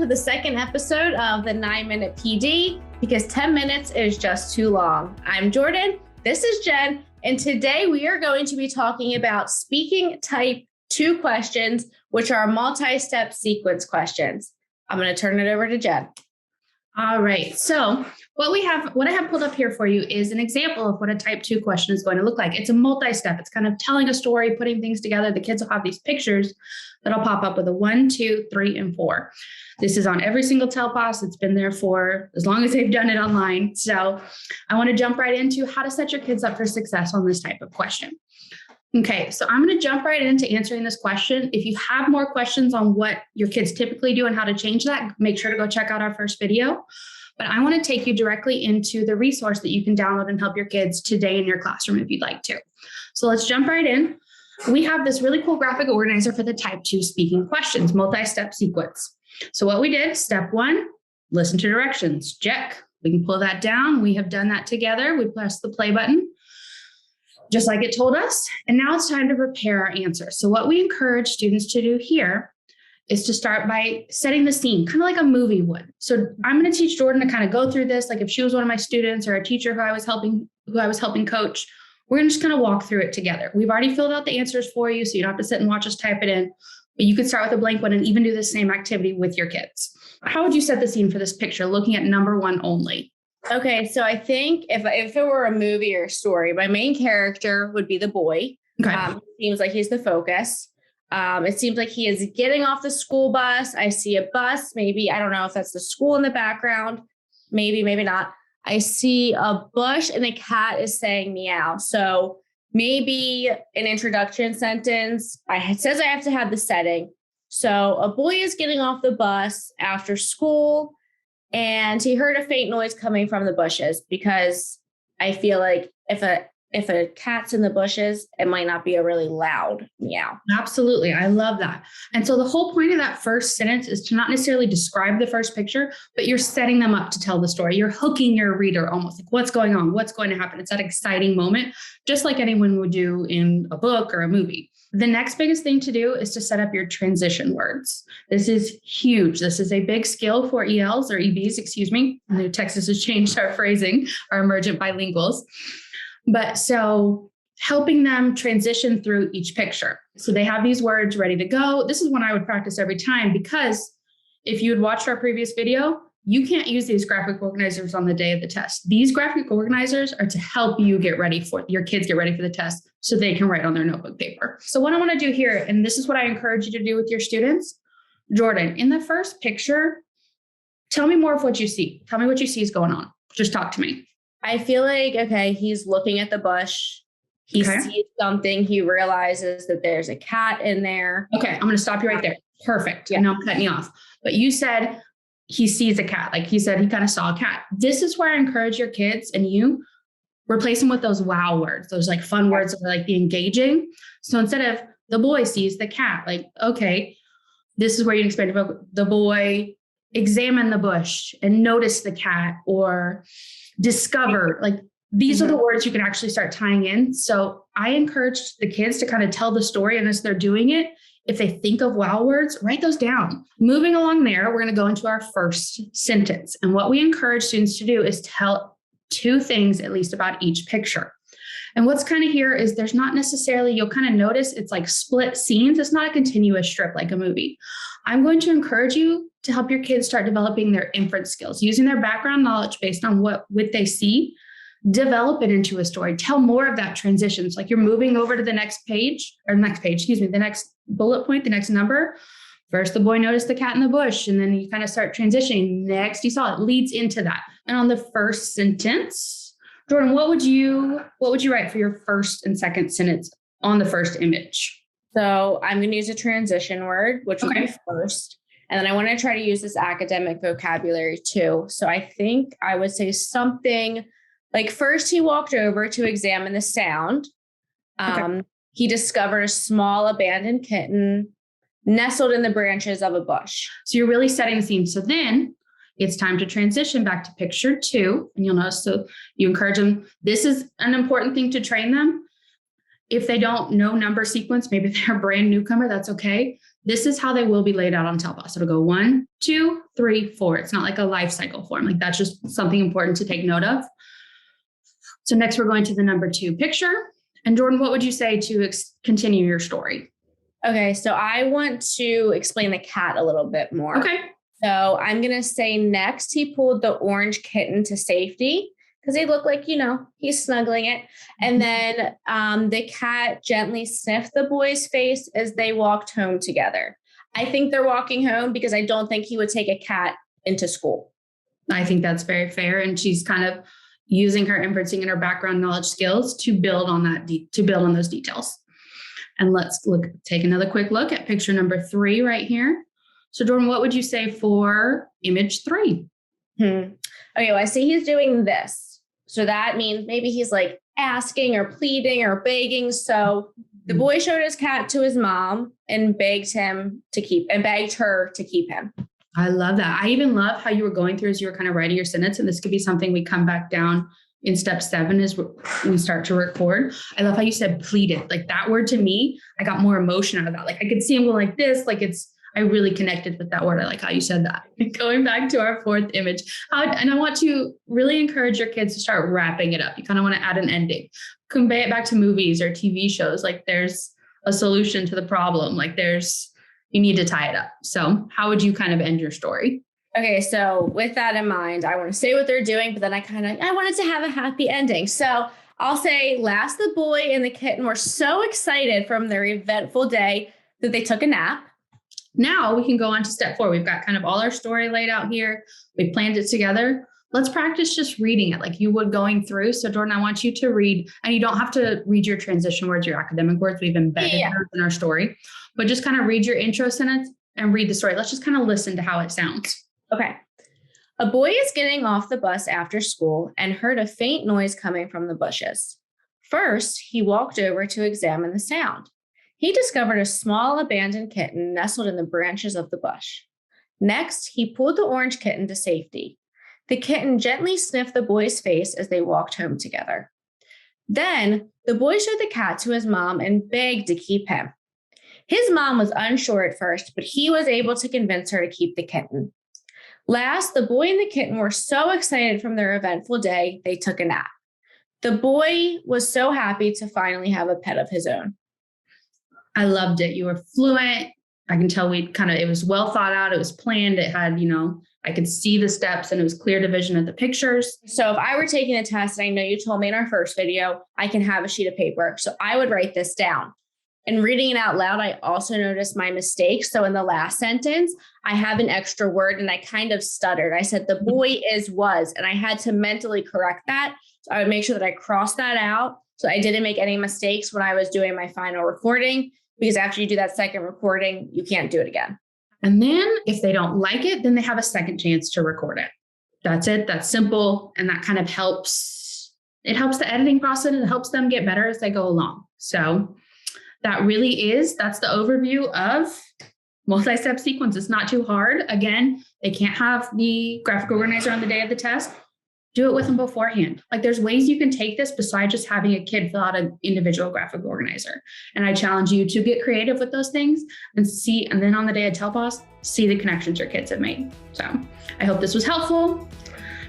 the second episode of the 9-Minute PD, because 10 minutes is just too long. I'm Jordan, this is Jen, and today we are going to be talking about speaking type 2 questions, which are multi-step sequence questions. I'm going to turn it over to Jen. All right. So what I have pulled up here for you is an example of what a type 2 question is going to look like. It's a multi-step. It's kind of telling a story, putting things together. The kids will have these pictures that'll pop up with a 1, 2, 3, and 4. This is on every single TELPAS. It's been there for as long as they've done it online. So I want to jump right into how to set your kids up for success on this type of question. Okay, so I'm going to jump right into answering this question. If you have more questions on what your kids typically do and how to change that, make sure to go check out our first video. But I want to take you directly into the resource that you can download and help your kids today in your classroom if you'd like to. So let's jump right in. We have this really cool graphic organizer for the type 2 speaking questions, multi-step sequence. So what we did, step 1, listen to directions, check. We can pull that down. We have done that together. We press the play button, just like it told us. And now it's time to prepare our answers. So what we encourage students to do here is to start by setting the scene, kind of like a movie would. So I'm going to teach Jordan to kind of go through this, like if she was one of my students or a teacher who I was helping coach, we're going to just kind of walk through it together. We've already filled out the answers for you, so you don't have to sit and watch us type it in, but you could start with a blank one and even do the same activity with your kids. How would you set the scene for this picture, looking at number 1 only? Okay, so I think if it were a movie or a story, my main character would be the boy. Okay. It seems like he's the focus. It seems like he is getting off the school bus. I see a bus, maybe, I don't know if that's the school in the background, maybe not. I see a bush and a cat is saying meow. So maybe an introduction sentence. It says I have to have the setting. So a boy is getting off the bus after school, and he heard a faint noise coming from the bushes, because I feel like if a cat's in the bushes, it might not be a really loud meow. Absolutely. I love that. And so the whole point of that first sentence is to not necessarily describe the first picture, but you're setting them up to tell the story. You're hooking your reader almost, like what's going on, what's going to happen. It's that exciting moment, just like anyone would do in a book or a movie. The next biggest thing to do is to set up your transition words. This is huge. This is a big skill for ELs or EBs, excuse me. I know Texas has changed our phrasing, our emergent bilinguals. But so helping them transition through each picture. So they have these words ready to go. This is one I would practice every time, because if you had watched our previous video, you can't use these graphic organizers on the day of the test. These graphic organizers are to help you get ready for your kids get ready for the test so they can write on their notebook paper. So what I want to do here, and this is what I encourage you to do with your students, Jordan, in the first picture, tell me more of what you see. Tell me what you see is going on. Just talk to me. I feel like, okay, he's looking at the bush. He sees something. He realizes that there's a cat in there. Okay, I'm going to stop you right there. Perfect. Yeah. I know I'm cutting you off. But you said he sees a cat. Like he said, he kind of saw a cat. This is where I encourage your kids and you replace them with those wow words, those like fun words that are like the engaging. So instead of the boy sees the cat, like, okay, this is where you expand the boy examine the bush and notice the cat, or discover, like these are the words you can actually start tying in. So I encourage the kids to kind of tell the story, and as they're doing it, if they think of wow words, write those down. Moving along there, we're going to go into our first sentence. And what we encourage students to do is tell 2 things at least about each picture. And what's kind of here is there's not necessarily, you'll kind of notice it's like split scenes. It's not a continuous strip like a movie. I'm going to encourage you to help your kids start developing their inference skills, using their background knowledge based on what they see, develop it into a story, tell more of that transition. It's like you're moving over to the next next bullet point, the next number. First, the boy noticed the cat in the bush, and then you kind of start transitioning. Next, you saw it leads into that. And on the first sentence, Jordan, what would you write for your first and second sentence on the first image? So I'm going to use a transition word, which will be first. And then I want to try to use this academic vocabulary too. So I think I would say something like, first he walked over to examine the sound. He discovered a small abandoned kitten nestled in the branches of a bush. So you're really setting the scene. So then it's time to transition back to picture 2. And you'll notice, so you encourage them. This is an important thing to train them. If they don't know number sequence, maybe they're a brand newcomer, that's okay. this is how they will be laid out on TELPAS. It'll go 1, 2, 3, 4. It's not like a life cycle form. Like that's just something important to take note of. So next we're going to the number 2 picture. And Jordan, what would you say to continue your story? Okay, so I want to explain the cat a little bit more. Okay. So I'm going to say next, he pulled the orange kitten to safety because they look like, he's snuggling it. And then the cat gently sniffed the boy's face as they walked home together. I think they're walking home because I don't think he would take a cat into school. I think that's very fair. And she's kind of using her inferencing and her background knowledge skills to build on that, to build on those details. And let's take another quick look at picture number 3 right here. So Jordan, what would you say for image 3? Okay, well, I see he's doing this. So that means maybe he's like asking or pleading or begging. So the boy showed his cat to his mom and begged her to keep him. I love that. I even love how you were going through as you were kind of writing your sentence. And this could be something we come back down in step 7 as we start to record. I love how you said pleaded. Like that word to me, I got more emotion out of that. Like I could see him going like this, I really connected with that word. I like how you said that. Going back to our 4th image. And I want to really encourage your kids to start wrapping it up. You kind of want to add an ending, convey it back to movies or TV shows. Like there's a solution to the problem. Like you need to tie it up. So how would you kind of end your story? Okay, so with that in mind, I want to say what they're doing, but then I wanted to have a happy ending. So I'll say last, the boy and the kitten were so excited from their eventful day that they took a nap. Now we can go on to step 4. We've got kind of all our story laid out here. We've planned it together. Let's practice just reading it like you would going through. So Jordan, I want you to read, and you don't have to read your transition words, your academic words. We've embedded those in our story, but just kind of read your intro sentence and read the story. Let's just kind of listen to how it sounds. Okay. A boy is getting off the bus after school and heard a faint noise coming from the bushes. First, he walked over to examine the sound. He discovered a small abandoned kitten nestled in the branches of the bush. Next, he pulled the orange kitten to safety. The kitten gently sniffed the boy's face as they walked home together. Then, the boy showed the cat to his mom and begged to keep him. His mom was unsure at first, but he was able to convince her to keep the kitten. Last, the boy and the kitten were so excited from their eventful day, they took a nap. The boy was so happy to finally have a pet of his own. I loved it. You were fluent. I can tell it was well thought out. It was planned. It had, I could see the steps and it was clear division of the pictures. So if I were taking a test, and I know you told me in our first video, I can have a sheet of paper. So I would write this down. And reading it out loud, I also noticed my mistakes. So in the last sentence, I have an extra word and I kind of stuttered. I said, the boy was, and I had to mentally correct that. So I would make sure that I crossed that out. So I didn't make any mistakes when I was doing my final recording, because after you do that second recording, you can't do it again. And then if they don't like it, then they have a second chance to record it. That's it. That's simple. And that kind of helps. It helps the editing process and it helps them get better as they go along. So that's the overview of multi-step sequence. It's not too hard. Again, they can't have the graphic organizer on the day of the test. Do it with them beforehand. Like there's ways you can take this besides just having a kid fill out an individual graphic organizer. And I challenge you to get creative with those things and then on the day of TELPAS, see the connections your kids have made. So I hope this was helpful.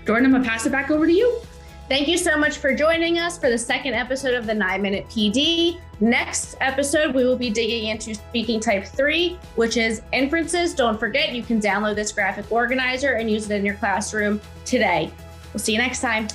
Jordan, I'm gonna pass it back over to you. Thank you so much for joining us for the second episode of the 9-Minute PD. Next episode, we will be digging into speaking type 3, which is inferences. Don't forget, you can download this graphic organizer and use it in your classroom today. We'll see you next time.